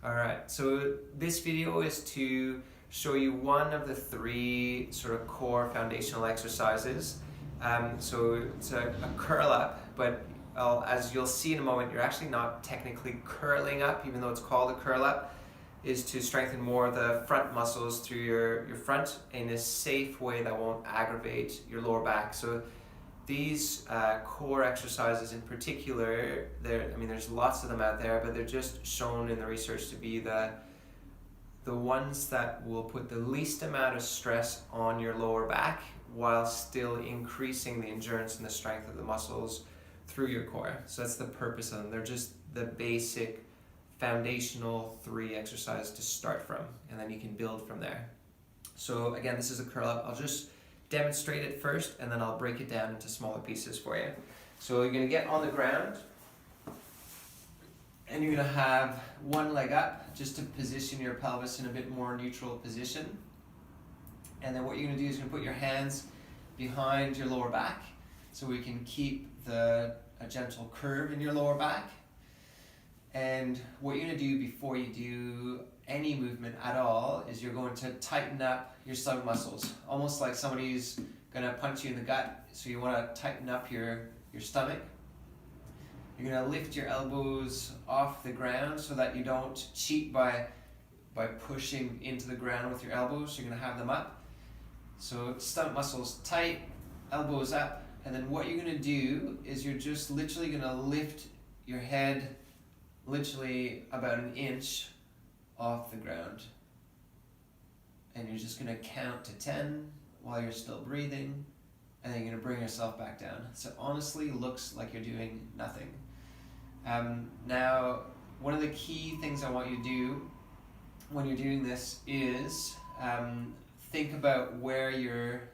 Alright, so this video is to show you one of the three sort of core foundational exercises. So it's a curl up, but as you'll see in a moment, you're actually not technically curling up, even though it's called a curl up, is to strengthen more of the front muscles through your front in a safe way that won't aggravate your lower back. So these core exercises in particular, there's lots of them out there, but they're just shown in the research to be the ones that will put the least amount of stress on your lower back while still increasing the endurance and the strength of the muscles through your core. So that's the purpose of them. They're just the basic foundational three exercises to start from, and then you can build from there. So again, this is a curl up. I'll just demonstrate it first, and then I'll break it down into smaller pieces for you. So you're going to get on the ground, and you're going to have one leg up just to position your pelvis in a bit more neutral position. And then what you're going to do is you're going to put your hands behind your lower back so we can keep a gentle curve in your lower back. And what you're going to do before you do any movement at all is you're going to tighten up your stomach muscles, almost like somebody's going to punch you in the gut. So you want to tighten up your stomach. You're going to lift your elbows off the ground so that you don't cheat by pushing into the ground with your elbows. So you're going to have them up. So stomach muscles tight, elbows up, and then what you're going to do is you're just literally going to lift your head literally about an inch off the ground. And you're just going to count to 10 while you're still breathing, and then you're going to bring yourself back down. So it honestly looks like you're doing nothing. Now, one of the key things I want you to do when you're doing this is think about where you're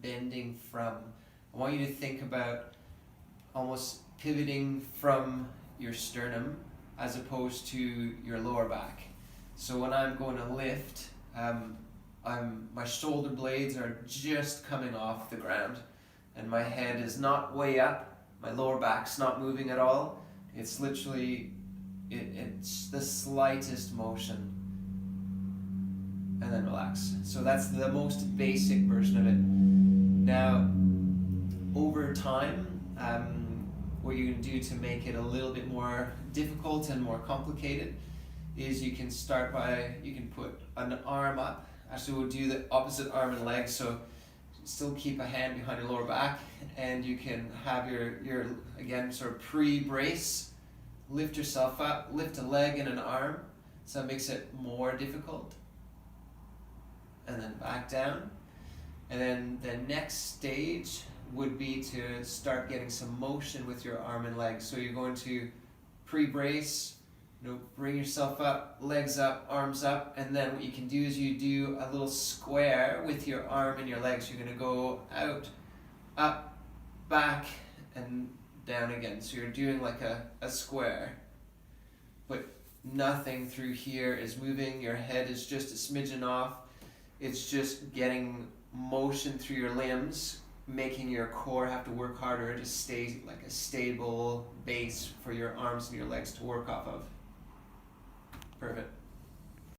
bending from. I want you to think about almost pivoting from your sternum as opposed to your lower back. So when I'm going to lift, my shoulder blades are just coming off the ground, and my head is not way up. My lower back's not moving at all. It's literally, it's the slightest motion, and then relax. So that's the most basic version of it. Now, over time, what you can do to make it a little bit more difficult and more complicated is you can start by, you can put an arm up. Actually, we'll do the opposite arm and leg, so still keep a hand behind your lower back, and you can have your again, sort of pre-brace, lift yourself up, lift a leg and an arm, so it makes it more difficult, and then back down. And then the next stage would be to start getting some motion with your arm and leg. So you're going to pre-brace, bring yourself up, legs up, arms up, and then what you can do is you do a little square with your arm and your legs. You're going to go out, up, back, and down again. So you're doing like a square, but nothing through here is moving. Your head is just a smidgen off. It's just getting motion through your limbs, making your core have to work harder to stay like a stable base for your arms and your legs to work off of. Perfect.